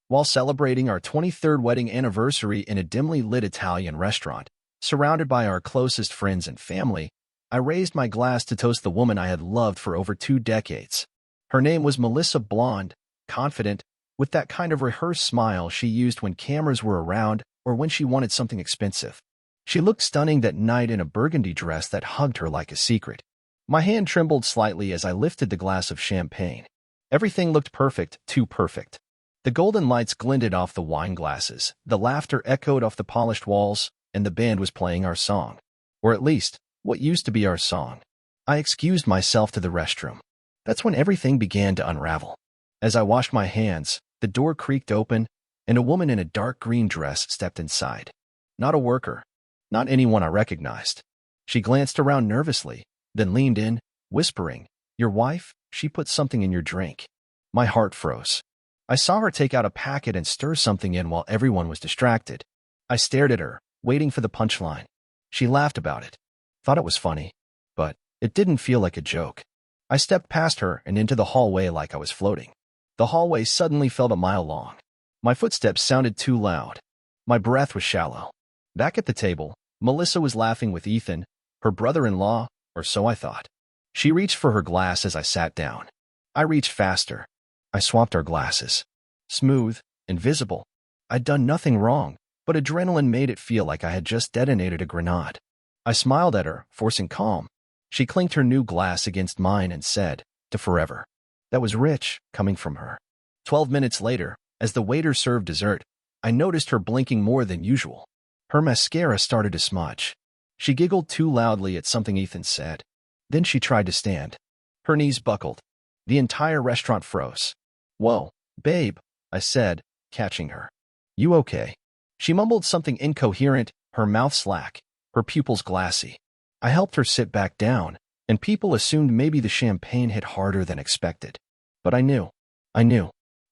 while celebrating our 23rd wedding anniversary in a dimly lit Italian restaurant. Surrounded by our closest friends and family, I raised my glass to toast the woman I had loved for over 2 decades. Her name was Melissa, blonde, confident, with that kind of rehearsed smile she used when cameras were around or when she wanted something expensive. She looked stunning that night in a burgundy dress that hugged her like a secret. My hand trembled slightly as I lifted the glass of champagne. Everything looked perfect, too perfect. The golden lights glinted off the wine glasses, the laughter echoed off the polished walls, and the band was playing our song. Or at least, what used to be our song. I excused myself to the restroom. That's when everything began to unravel. As I washed my hands, the door creaked open, and a woman in a dark green dress stepped inside. Not a worker. Not anyone I recognized. She glanced around nervously, then leaned in, whispering, "Your wife? She put something in your drink." My heart froze. I saw her take out a packet and stir something in while everyone was distracted. I stared at her, waiting for the punchline. She laughed about it. Thought it was funny. But it didn't feel like a joke. I stepped past her and into the hallway like I was floating. The hallway suddenly felt a mile long. My footsteps sounded too loud. My breath was shallow. Back at the table, Melissa was laughing with Ethan, her brother-in-law, or so I thought. She reached for her glass as I sat down. I reached faster. I swapped our glasses. Smooth, invisible. I'd done nothing wrong, but adrenaline made it feel like I had just detonated a grenade. I smiled at her, forcing calm. She clinked her new glass against mine and said, "To forever." That was rich, coming from her. 12 minutes later, as the waiter served dessert, I noticed her blinking more than usual. Her mascara started to smudge. She giggled too loudly at something Ethan said. Then she tried to stand. Her knees buckled. The entire restaurant froze. "Whoa, babe," I said, catching her. "You okay?" She mumbled something incoherent, her mouth slack, her pupils glassy. I helped her sit back down, and people assumed maybe the champagne hit harder than expected. But I knew.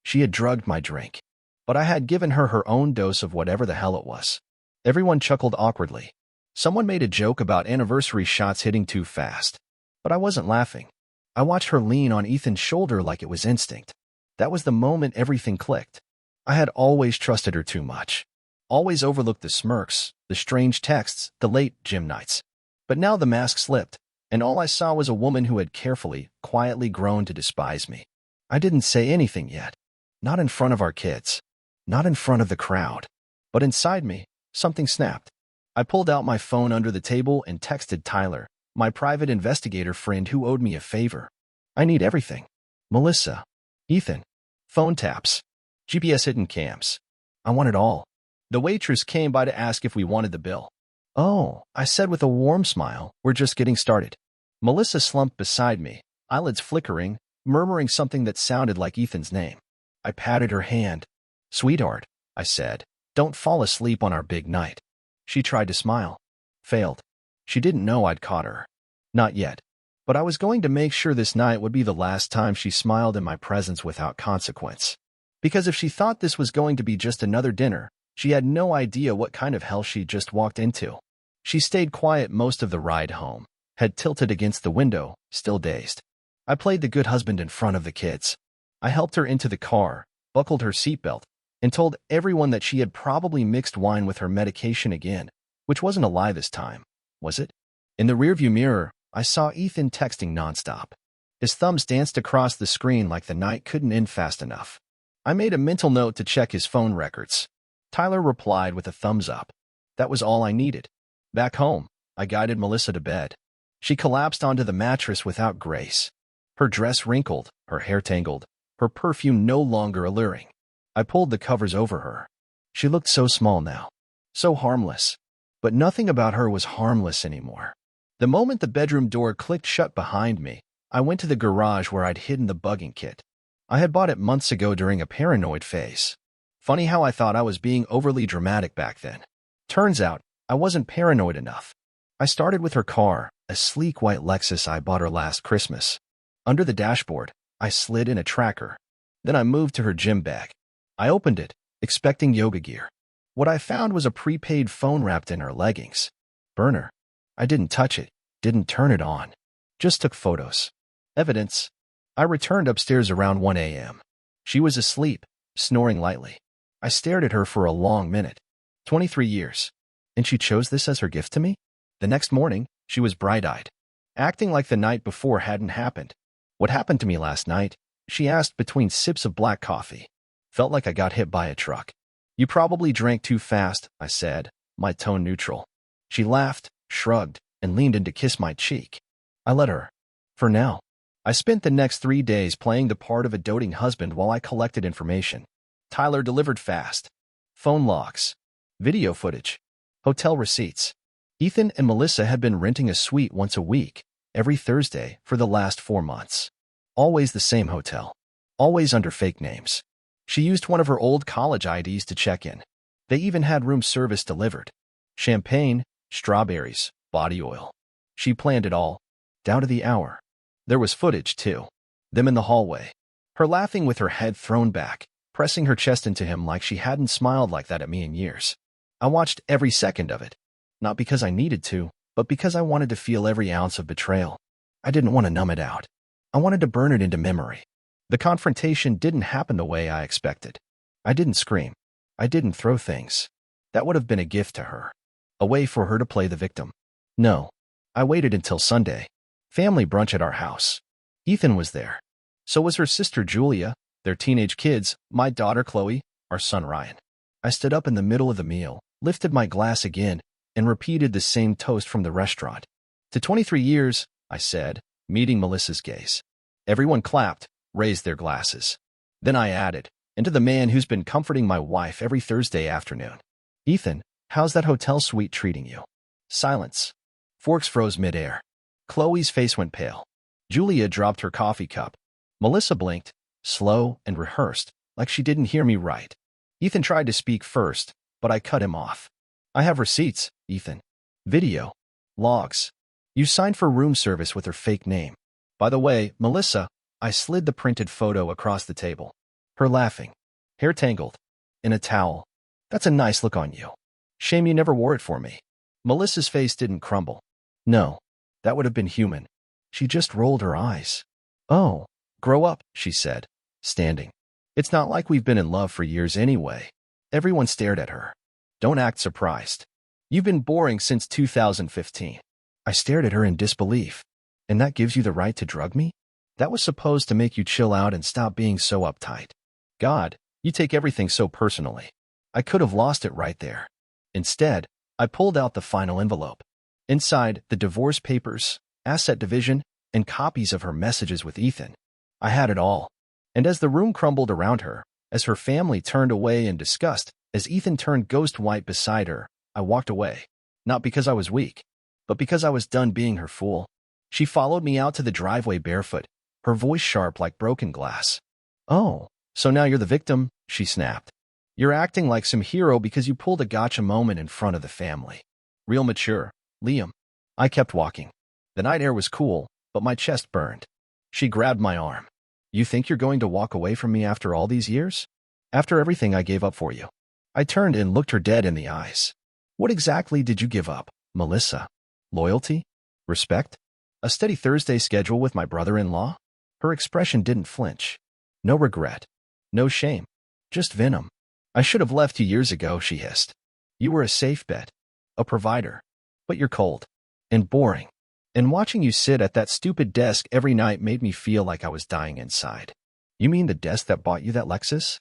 She had drugged my drink. But I had given her her own dose of whatever the hell it was. Everyone chuckled awkwardly. Someone made a joke about anniversary shots hitting too fast. But I wasn't laughing. I watched her lean on Ethan's shoulder like it was instinct. That was the moment everything clicked. I had always trusted her too much. Always overlooked the smirks, the strange texts, the late gym nights. But now the mask slipped, and all I saw was a woman who had carefully, quietly grown to despise me. I didn't say anything yet. Not in front of our kids. Not in front of the crowd. But inside me, something snapped. I pulled out my phone under the table and texted Tyler, my private investigator friend who owed me a favor. I need everything. Melissa. Ethan. Phone taps. GPS hidden cams. I want it all. The waitress came by to ask if we wanted the bill. "Oh," I said with a warm smile, "we're just getting started." Melissa slumped beside me, eyelids flickering, murmuring something that sounded like Ethan's name. I patted her hand. "Sweetheart," I said, "don't fall asleep on our big night." She tried to smile. Failed. She didn't know I'd caught her. Not yet. But I was going to make sure this night would be the last time she smiled in my presence without consequence. Because if she thought this was going to be just another dinner, she had no idea what kind of hell she'd just walked into. She stayed quiet most of the ride home, head tilted against the window, still dazed. I played the good husband in front of the kids. I helped her into the car, buckled her seatbelt, and told everyone that she had probably mixed wine with her medication again, which wasn't a lie this time, was it? In the rearview mirror, I saw Ethan texting nonstop. His thumbs danced across the screen like the night couldn't end fast enough. I made a mental note to check his phone records. Tyler replied with a thumbs up. That was all I needed. Back home, I guided Melissa to bed. She collapsed onto the mattress without grace. Her dress wrinkled, her hair tangled, her perfume no longer alluring. I pulled the covers over her. She looked so small now. So harmless. But nothing about her was harmless anymore. The moment the bedroom door clicked shut behind me, I went to the garage where I'd hidden the bugging kit. I had bought it months ago during a paranoid phase. Funny how I thought I was being overly dramatic back then. Turns out, I wasn't paranoid enough. I started with her car, a sleek white Lexus I bought her last Christmas. Under the dashboard, I slid in a tracker. Then I moved to her gym bag. I opened it, expecting yoga gear. What I found was a prepaid phone wrapped in her leggings. Burner. I didn't touch it, didn't turn it on. Just took photos. Evidence. I returned upstairs around 1 a.m. She was asleep, snoring lightly. I stared at her for a long minute. 23 years. And she chose this as her gift to me? The next morning, she was bright-eyed, acting like the night before hadn't happened. What happened to me last night? She asked between sips of black coffee. Felt like I got hit by a truck. You probably drank too fast, I said, my tone neutral. She laughed, shrugged, and leaned in to kiss my cheek. I let her. For now. I spent the next 3 days playing the part of a doting husband while I collected information. Tyler delivered fast. Phone logs. Video footage. Hotel receipts. Ethan and Melissa had been renting a suite once a week, every Thursday, for the last 4 months. Always the same hotel. Always under fake names. She used one of her old college IDs to check in. They even had room service delivered. Champagne, strawberries, body oil. She planned it all, down to the hour. There was footage, too. Them in the hallway. Her laughing with her head thrown back, pressing her chest into him like she hadn't smiled like that at me in years. I watched every second of it. Not because I needed to, but because I wanted to feel every ounce of betrayal. I didn't want to numb it out. I wanted to burn it into memory. The confrontation didn't happen the way I expected. I didn't scream. I didn't throw things. That would have been a gift to her. A way for her to play the victim. No. I waited until Sunday. Family brunch at our house. Ethan was there. So was her sister Julia, their teenage kids, my daughter Chloe, our son Ryan. I stood up in the middle of the meal, lifted my glass again, and repeated the same toast from the restaurant. To 23 years, I said, meeting Melissa's gaze. Everyone clapped, raised their glasses. Then I added, and to the man who's been comforting my wife every Thursday afternoon. Ethan, how's that hotel suite treating you? Silence. Forks froze midair. Chloe's face went pale. Julia dropped her coffee cup. Melissa blinked, slow and rehearsed, like she didn't hear me right. Ethan tried to speak first, but I cut him off. I have receipts, Ethan. Video. Logs. You signed for room service with her fake name. By the way, Melissa, I slid the printed photo across the table. Her laughing. Hair tangled. In a towel. That's a nice look on you. Shame you never wore it for me. Melissa's face didn't crumble. No. That would have been human. She just rolled her eyes. Oh, grow up, she said, standing. It's not like we've been in love for years anyway. Everyone stared at her. Don't act surprised. You've been boring since 2015. I stared at her in disbelief. And that gives you the right to drug me? That was supposed to make you chill out and stop being so uptight. God, you take everything so personally. I could have lost it right there. Instead, I pulled out the final envelope. Inside, the divorce papers, asset division, and copies of her messages with Ethan. I had it all. And as the room crumbled around her, as her family turned away in disgust, as Ethan turned ghost white beside her, I walked away. Not because I was weak, but because I was done being her fool. She followed me out to the driveway barefoot, her voice sharp like broken glass. Oh, so now you're the victim, she snapped. You're acting like some hero because you pulled a gotcha moment in front of the family. Real mature, Liam. I kept walking. The night air was cool, but my chest burned. She grabbed my arm. You think you're going to walk away from me after all these years? After everything I gave up for you? I turned and looked her dead in the eyes. What exactly did you give up, Melissa? Loyalty? Respect? A steady Thursday schedule with my brother-in-law? Her expression didn't flinch. No regret. No shame. Just venom. I should have left you years ago, she hissed. You were a safe bet. A provider. But you're cold. And boring. And watching you sit at that stupid desk every night made me feel like I was dying inside. You mean the desk that bought you that Lexus?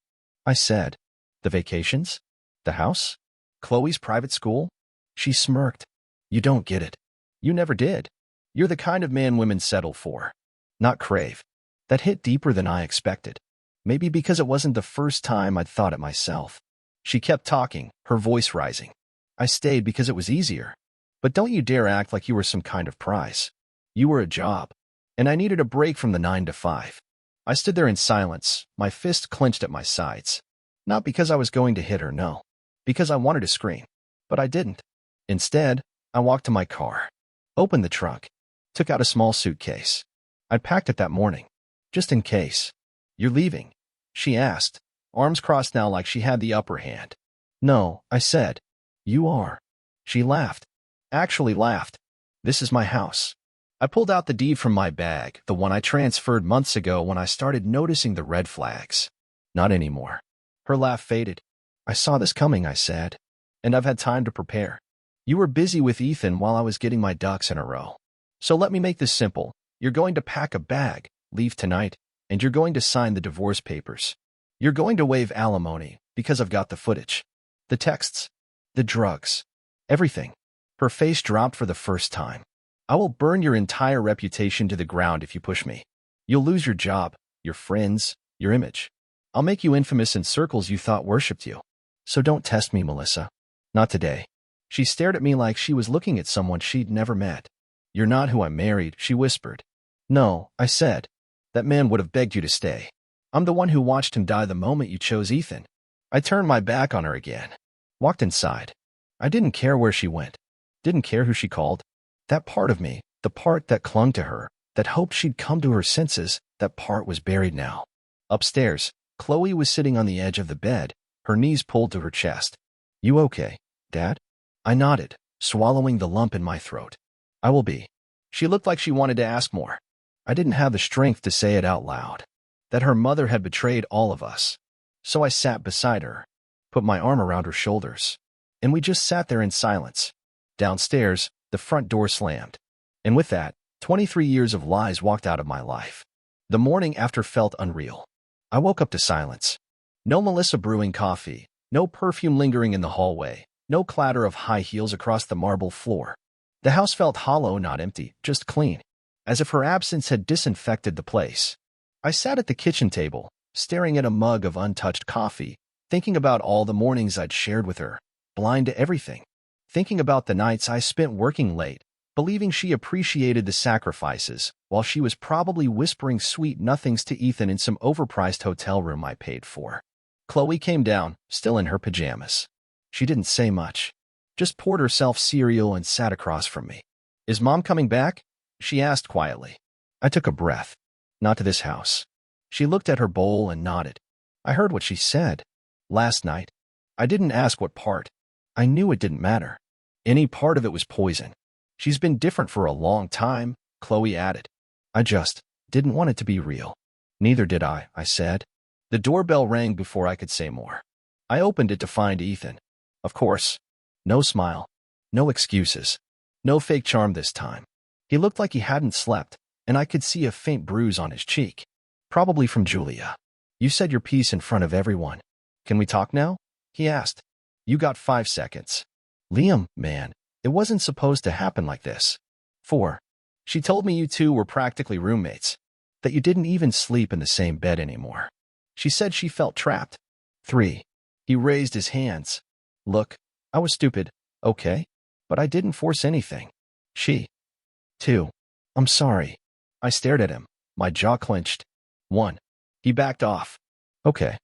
I said. The vacations? The house? Chloe's private school? She smirked. You don't get it. You never did. You're the kind of man women settle for. Not crave. That hit deeper than I expected. Maybe because it wasn't the first time I'd thought it myself. She kept talking, her voice rising. I stayed because it was easier. But don't you dare act like you were some kind of prize. You were a job. And I needed a break from the 9 to 5. I stood there in silence, my fist clenched at my sides. Not because I was going to hit her, no. Because I wanted to scream. But I didn't. Instead, I walked to my car. Opened the trunk. Took out a small suitcase. I'd packed it that morning. Just in case. You're leaving? She asked, arms crossed now like she had the upper hand. No, I said. You are. She laughed. Actually laughed. This is my house. I pulled out the deed from my bag, the one I transferred months ago when I started noticing the red flags. Not anymore. Her laugh faded. I saw this coming, I said. And I've had time to prepare. You were busy with Ethan while I was getting my ducks in a row. So let me make this simple. You're going to pack a bag, leave tonight, and you're going to sign the divorce papers. You're going to waive alimony because I've got the footage. The texts. The drugs. Everything. Her face dropped for the first time. I will burn your entire reputation to the ground if you push me. You'll lose your job, your friends, your image. I'll make you infamous in circles you thought worshipped you. So don't test me, Melissa. Not today. She stared at me like she was looking at someone she'd never met. You're not who I married, she whispered. No, I said. That man would have begged you to stay. I'm the one who watched him die the moment you chose Ethan. I turned my back on her again. Walked inside. I didn't care where she went. Didn't care who she called. That part of me, the part that clung to her, that hoped she'd come to her senses, that part was buried now. Upstairs, Chloe was sitting on the edge of the bed, her knees pulled to her chest. You okay, Dad? I nodded, swallowing the lump in my throat. I will be. She looked like she wanted to ask more. I didn't have the strength to say it out loud. That her mother had betrayed all of us. So I sat beside her, put my arm around her shoulders, and we just sat there in silence. Downstairs, the front door slammed. And with that, 23 years of lies walked out of my life. The morning after felt unreal. I woke up to silence. No Melissa brewing coffee, no perfume lingering in the hallway, no clatter of high heels across the marble floor. The house felt hollow, not empty, just clean, as if her absence had disinfected the place. I sat at the kitchen table, staring at a mug of untouched coffee, thinking about all the mornings I'd shared with her, blind to everything. Thinking about the nights I spent working late, believing she appreciated the sacrifices, while she was probably whispering sweet nothings to Ethan in some overpriced hotel room I paid for. Chloe came down, still in her pajamas. She didn't say much, just poured herself cereal and sat across from me. Is Mom coming back? She asked quietly. I took a breath. Not to this house. She looked at her bowl and nodded. I heard what she said. Last night. I didn't ask what part. I knew it didn't matter. Any part of it was poison. She's been different for a long time, Chloe added. I just didn't want it to be real. Neither did I said. The doorbell rang before I could say more. I opened it to find Ethan. Of course. No smile. No excuses. No fake charm this time. He looked like he hadn't slept, and I could see a faint bruise on his cheek. Probably from Julia. You said your piece in front of everyone. Can we talk now? He asked. You got 5 seconds. Liam, man, it wasn't supposed to happen like this. 4. She told me you two were practically roommates. That you didn't even sleep in the same bed anymore. She said she felt trapped. 3. He raised his hands. Look, I was stupid, okay? But I didn't force anything. She. 2. I'm sorry. I stared at him, my jaw clenched. 1. He backed off. Okay.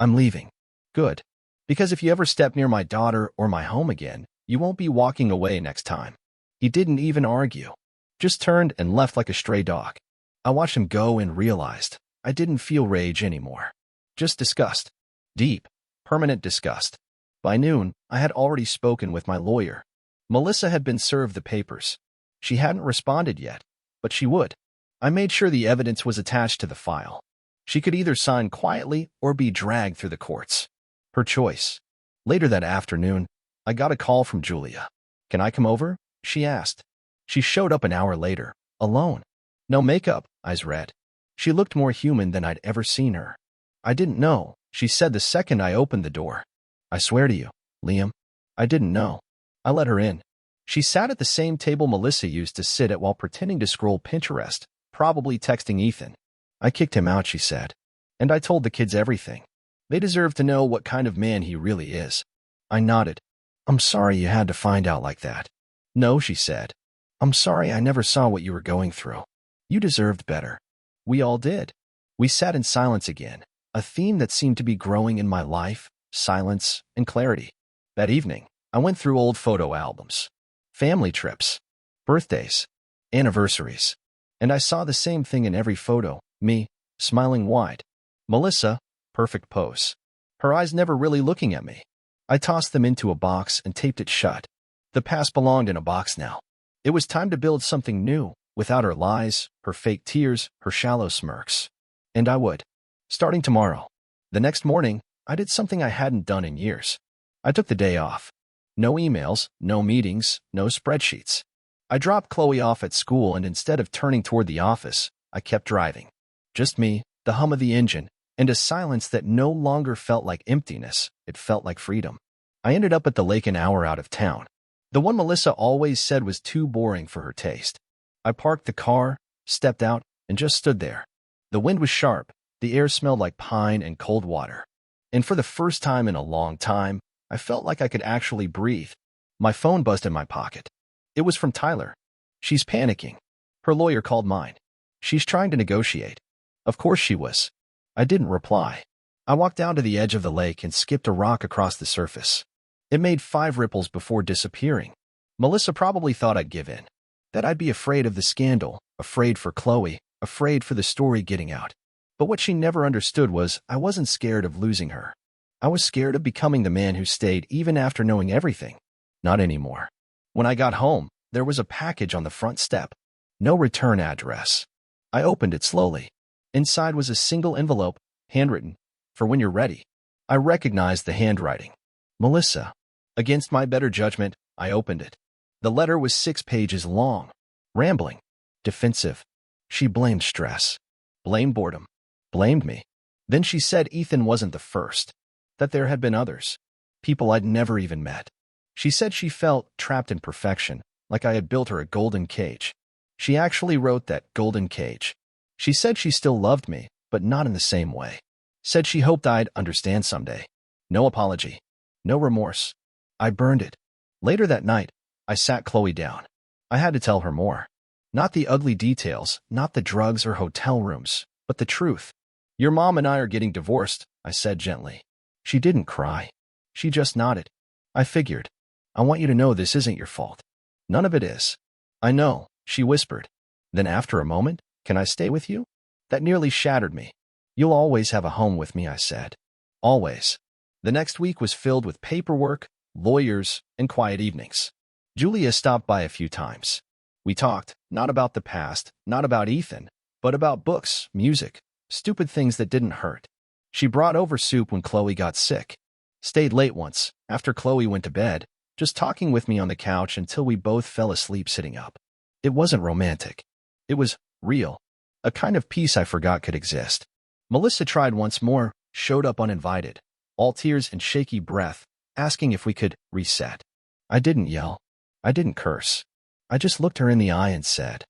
I'm leaving. Good. Because if you ever step near my daughter or my home again, you won't be walking away next time. He didn't even argue. Just turned and left like a stray dog. I watched him go and realized I didn't feel rage anymore. Just disgust. Deep, permanent disgust. By noon, I had already spoken with my lawyer. Melissa had been served the papers. She hadn't responded yet, but she would. I made sure the evidence was attached to the file. She could either sign quietly or be dragged through the courts. Her choice. Later that afternoon, I got a call from Julia. Can I come over? She asked. She showed up an hour later, alone. No makeup, eyes red. She looked more human than I'd ever seen her. I didn't know, she said the second I opened the door. I swear to you, Liam, I didn't know. I let her in. She sat at the same table Melissa used to sit at while pretending to scroll Pinterest, probably texting Ethan. I kicked him out, she said. And I told the kids everything. They deserve to know what kind of man he really is. I nodded. I'm sorry you had to find out like that. No, she said. I'm sorry I never saw what you were going through. You deserved better. We all did. We sat in silence again, a theme that seemed to be growing in my life, silence and clarity. That evening, I went through old photo albums, family trips, birthdays, anniversaries, and I saw the same thing in every photo, me, smiling wide. Melissa, perfect pose. Her eyes never really looking at me. I tossed them into a box and taped it shut. The past belonged in a box now. It was time to build something new, without her lies, her fake tears, her shallow smirks. And I would. Starting tomorrow. The next morning, I did something I hadn't done in years. I took the day off. No emails, no meetings, no spreadsheets. I dropped Chloe off at school, and instead of turning toward the office, I kept driving. Just me, the hum of the engine, and a silence that no longer felt like emptiness, it felt like freedom. I ended up at the lake an hour out of town. The one Melissa always said was too boring for her taste. I parked the car, stepped out, and just stood there. The wind was sharp, the air smelled like pine and cold water. And for the first time in a long time, I felt like I could actually breathe. My phone buzzed in my pocket. It was from Tyler. She's panicking. Her lawyer called mine. She's trying to negotiate. Of course she was. I didn't reply. I walked down to the edge of the lake and skipped a rock across the surface. It made 5 ripples before disappearing. Melissa probably thought I'd give in. That I'd be afraid of the scandal, afraid for Chloe, afraid for the story getting out. But what she never understood was I wasn't scared of losing her. I was scared of becoming the man who stayed even after knowing everything. Not anymore. When I got home, there was a package on the front step. No return address. I opened it slowly. Inside was a single envelope, handwritten, "For when you're ready." I recognized the handwriting. Melissa. Against my better judgment, I opened it. The letter was 6 pages long. Rambling. Defensive. She blamed stress. Blamed boredom. Blamed me. Then she said Ethan wasn't the first. That there had been others. People I'd never even met. She said she felt trapped in perfection, like I had built her a golden cage. She actually wrote that golden cage. She said she still loved me, but not in the same way. Said she hoped I'd understand someday. No apology. No remorse. I burned it. Later that night, I sat Chloe down. I had to tell her more. Not the ugly details, not the drugs or hotel rooms, but the truth. Your mom and I are getting divorced, I said gently. She didn't cry. She just nodded. I figured. I want you to know this isn't your fault. None of it is. I know, she whispered. Then after a moment, can I stay with you? That nearly shattered me. You'll always have a home with me, I said. Always. The next week was filled with paperwork, lawyers, and quiet evenings. Julia stopped by a few times. We talked, not about the past, not about Ethan, but about books, music, stupid things that didn't hurt. She brought over soup when Chloe got sick. Stayed late once, after Chloe went to bed, just talking with me on the couch until we both fell asleep sitting up. It wasn't romantic. It was real. A kind of peace I forgot could exist. Melissa tried once more, showed up uninvited, all tears and shaky breath, asking if we could reset. I didn't yell. I didn't curse. I just looked her in the eye and said,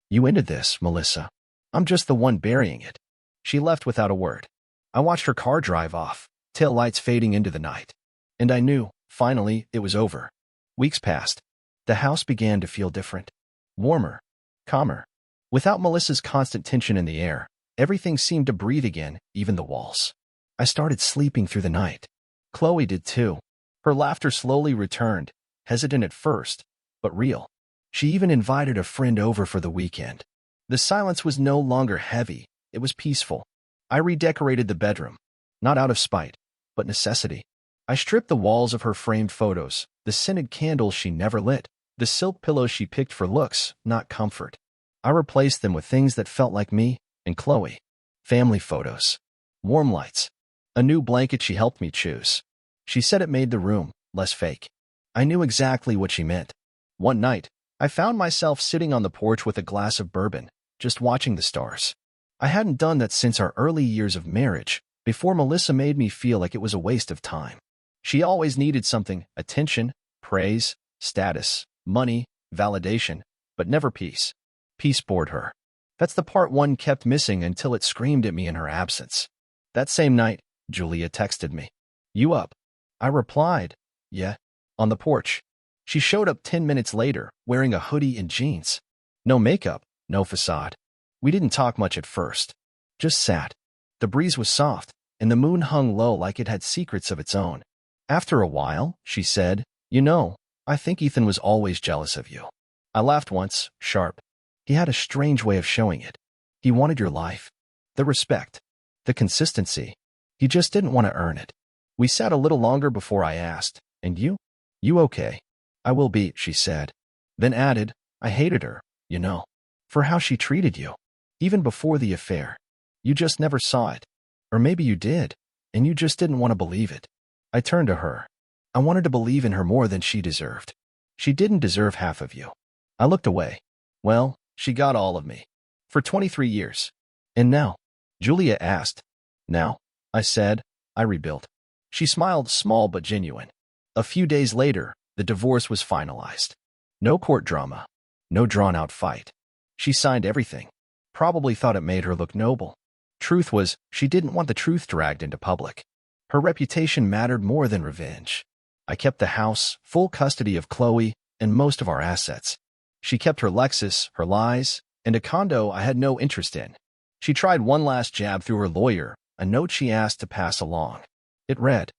"You ended this, Melissa. I'm just the one burying it." She left without a word. I watched her car drive off, tail lights fading into the night. And I knew, finally, it was over. Weeks passed. The house began to feel different. Warmer. Calmer. Without Melissa's constant tension in the air, everything seemed to breathe again, even the walls. I started sleeping through the night. Chloe did too. Her laughter slowly returned, hesitant at first, but real. She even invited a friend over for the weekend. The silence was no longer heavy, it was peaceful. I redecorated the bedroom, not out of spite, but necessity. I stripped the walls of her framed photos, the scented candles she never lit, the silk pillows she picked for looks, not comfort. I replaced them with things that felt like me and Chloe. Family photos. Warm lights. A new blanket she helped me choose. She said it made the room less fake. I knew exactly what she meant. One night, I found myself sitting on the porch with a glass of bourbon, just watching the stars. I hadn't done that since our early years of marriage, before Melissa made me feel like it was a waste of time. She always needed something: attention, praise, status, money, validation, but never peace. Peace bored her. That's the part one kept missing until it screamed at me in her absence. That same night, Julia texted me. "You up?" I replied, "Yeah," on the porch. She showed up 10 minutes later, wearing a hoodie and jeans. No makeup, no facade. We didn't talk much at first. Just sat. The breeze was soft, and the moon hung low like it had secrets of its own. After a while, she said, "You know, I think Ethan was always jealous of you." I laughed once, sharp. He had a strange way of showing it. He wanted your life. The respect. The consistency. He just didn't want to earn it. We sat a little longer before I asked, "And you? You okay?" "I will be," she said. Then added, "I hated her, you know, for how she treated you. Even before the affair. You just never saw it. Or maybe you did. and you just didn't want to believe it. I turned to her. I wanted to believe in her more than she deserved. She didn't deserve half of you. I looked away. Well, she got all of me. For 23 years. And now? Julia asked. Now? I said. I rebuilt. She smiled, small but genuine. A few days later, the divorce was finalized. No court drama. No drawn-out fight. She signed everything. Probably thought it made her look noble. Truth was, she didn't want the truth dragged into public. Her reputation mattered more than revenge. I kept the house, full custody of Chloe, and most of our assets. She kept her Lexus, her lies, and a condo I had no interest in. She tried one last jab through her lawyer, a note she asked to pass along. It read,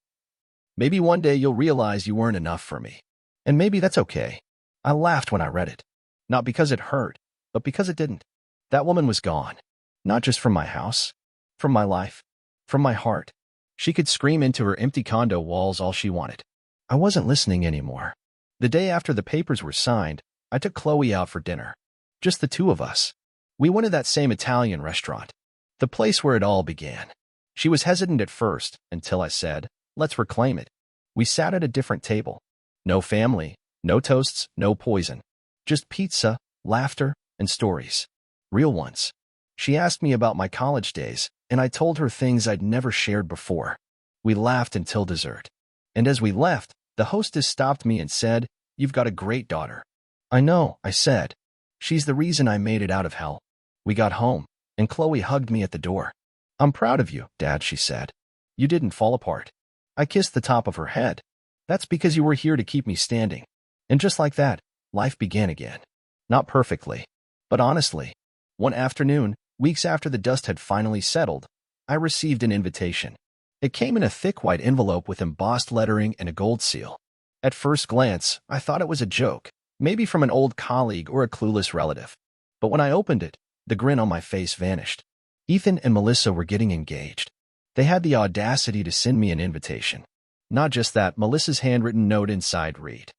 "Maybe one day you'll realize you weren't enough for me. And maybe that's okay." I laughed when I read it. Not because it hurt, but because it didn't. That woman was gone. Not just from my house. From my life. From my heart. She could scream into her empty condo walls all she wanted. I wasn't listening anymore. The day after the papers were signed, I took Chloe out for dinner. Just the two of us. We went to that same Italian restaurant. The place where it all began. She was hesitant at first, until I said, "Let's reclaim it." We sat at a different table. No family, no toasts, no poison. Just pizza, laughter, and stories. Real ones. She asked me about my college days, and I told her things I'd never shared before. We laughed until dessert. And as we left, the hostess stopped me and said, "You've got a great daughter." "I know," I said. "She's the reason I made it out of hell." We got home, and Chloe hugged me at the door. "I'm proud of you, Dad," she said. "You didn't fall apart." I kissed the top of her head. "That's because you were here to keep me standing." And just like that, life began again. Not perfectly, but honestly. One afternoon, weeks after the dust had finally settled, I received an invitation. It came in a thick white envelope with embossed lettering and a gold seal. At first glance, I thought it was a joke, maybe from an old colleague or a clueless relative. But when I opened it, the grin on my face vanished. Ethan and Melissa were getting engaged. They had the audacity to send me an invitation. Not just that, Melissa's handwritten note inside read,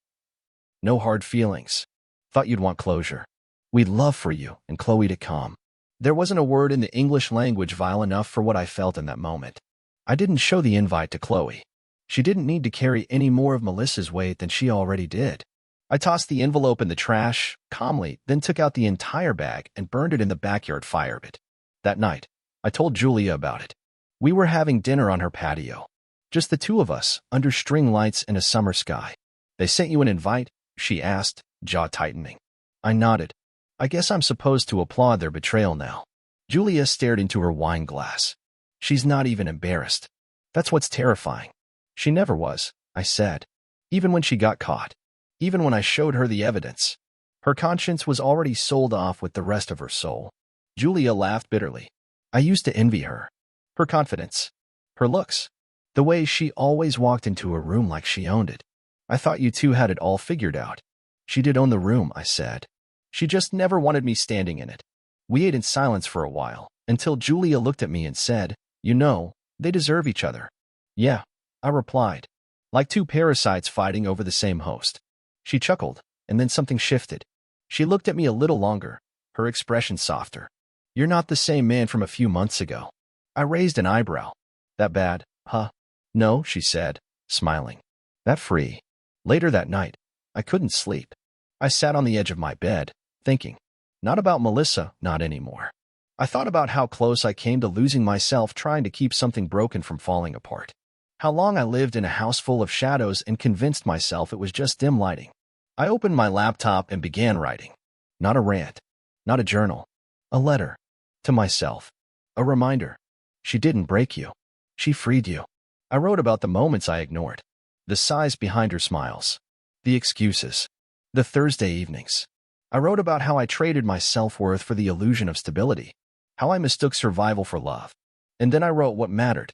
"No hard feelings. Thought you'd want closure. We'd love for you and Chloe to come." There wasn't a word in the English language vile enough for what I felt in that moment. I didn't show the invite to Chloe. She didn't need to carry any more of Melissa's weight than she already did. I tossed the envelope in the trash, calmly, then took out the entire bag and burned it in the backyard fire pit. That night, I told Julia about it. We were having dinner on her patio. Just the two of us, under string lights and a summer sky. "They sent you an invite?" she asked, jaw tightening. I nodded. I guess I'm supposed to applaud their betrayal now. Julia stared into her wine glass. She's not even embarrassed. That's what's terrifying. She never was, I said. Even when she got caught. Even when I showed her the evidence. Her conscience was already sold off with the rest of her soul. Julia laughed bitterly. I used to envy her. Her confidence. Her looks. The way she always walked into a room like she owned it. I thought you two had it all figured out. She did own the room, I said. She just never wanted me standing in it. We ate in silence for a while, until Julia looked at me and said, "You know, they deserve each other." "Yeah," I replied. Like two parasites fighting over the same host. She chuckled, and then something shifted. She looked at me a little longer, her expression softer. "You're not the same man from a few months ago." I raised an eyebrow. "That bad, huh?" "No," she said, smiling. "That free." Later that night, I couldn't sleep. I sat on the edge of my bed, thinking. Not about Melissa, not anymore. I thought about how close I came to losing myself trying to keep something broken from falling apart. How long I lived in a house full of shadows and convinced myself it was just dim lighting. I opened my laptop and began writing. Not a rant. Not a journal. A letter. To myself. A reminder. She didn't break you. She freed you. I wrote about the moments I ignored. The sighs behind her smiles. The excuses. The Thursday evenings. I wrote about how I traded my self-worth for the illusion of stability. How I mistook survival for love. And then I wrote what mattered.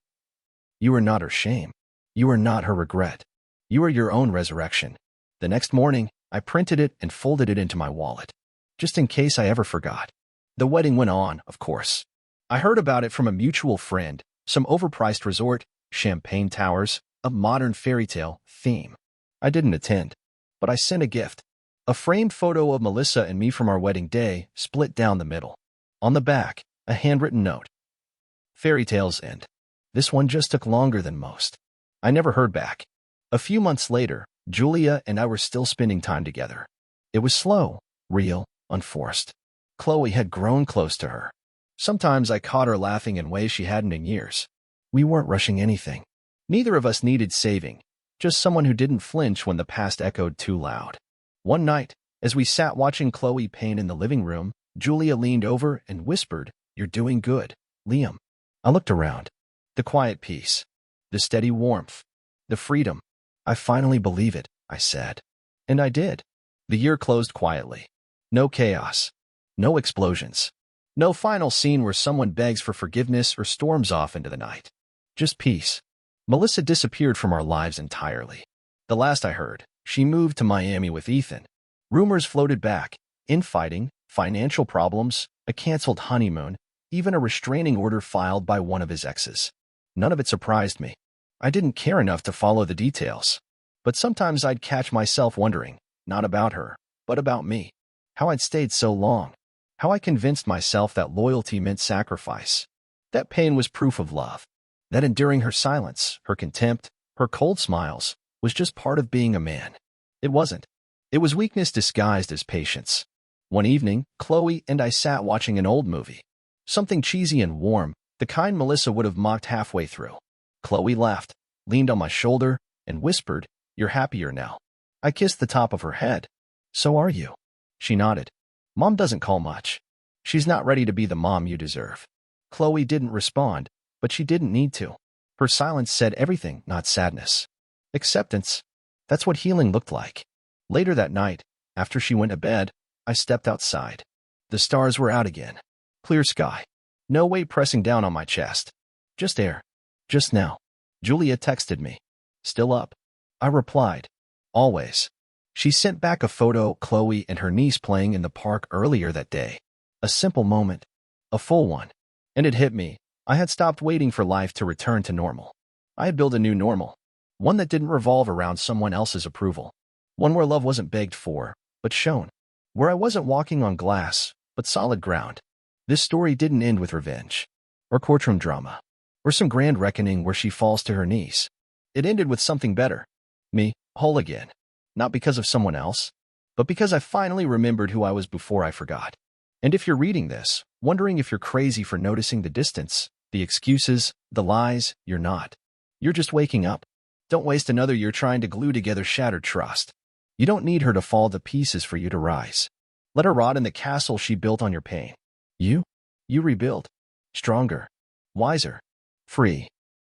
You are not her shame. You are not her regret. You are your own resurrection. The next morning, I printed it and folded it into my wallet. Just in case I ever forgot. The wedding went on, of course. I heard about it from a mutual friend, some overpriced resort, champagne towers, a modern fairy tale theme. I didn't attend, but I sent a gift. A framed photo of Melissa and me from our wedding day, split down the middle. On the back, a handwritten note. Fairy tales end. This one just took longer than most. I never heard back. A few months later, Julia and I were still spending time together. It was slow, real, unforced. Chloe had grown close to her. Sometimes I caught her laughing in ways she hadn't in years. We weren't rushing anything. Neither of us needed saving, just someone who didn't flinch when the past echoed too loud. One night, as we sat watching Chloe paint in the living room, Julia leaned over and whispered, "You're doing good, Liam." I looked around. The quiet peace, the steady warmth, the freedom. "I finally believe it," I said. And I did. The year closed quietly. No chaos. No explosions. No final scene where someone begs for forgiveness or storms off into the night. Just peace. Melissa disappeared from our lives entirely. The last I heard, she moved to Miami with Ethan. Rumors floated back: infighting, financial problems, a canceled honeymoon, even a restraining order filed by one of his exes. None of it surprised me. I didn't care enough to follow the details. But sometimes I'd catch myself wondering, not about her, but about me. How I'd stayed so long. How I convinced myself that loyalty meant sacrifice. That pain was proof of love. That enduring her silence, her contempt, her cold smiles, was just part of being a man. It wasn't. It was weakness disguised as patience. One evening, Chloe and I sat watching an old movie. Something cheesy and warm, the kind Melissa would have mocked halfway through. Chloe laughed, leaned on my shoulder, and whispered, "You're happier now." I kissed the top of her head. "So are you." She nodded. "Mom doesn't call much. She's not ready to be the mom you deserve." Chloe didn't respond, but she didn't need to. Her silence said everything, not sadness. Acceptance. That's what healing looked like. Later that night, after she went to bed, I stepped outside. The stars were out again. Clear sky. No weight pressing down on my chest. Just air. Just now. Julia texted me. "Still up?" I replied. "Always." She sent back a photo of Chloe and her niece playing in the park earlier that day. A simple moment. A full one. And it hit me. I had stopped waiting for life to return to normal. I had built a new normal. One that didn't revolve around someone else's approval. One where love wasn't begged for, but shown. Where I wasn't walking on glass, but solid ground. This story didn't end with revenge. Or courtroom drama. Or some grand reckoning where she falls to her knees. It ended with something better. Me, whole again. Not because of someone else, but because I finally remembered who I was before I forgot. And if you're reading this, wondering if you're crazy for noticing the distance, the excuses, the lies, you're not. You're just waking up. Don't waste another year trying to glue together shattered trust. You don't need her to fall to pieces for you to rise. Let her rot in the castle she built on your pain. You rebuild. Stronger. Wiser. Free.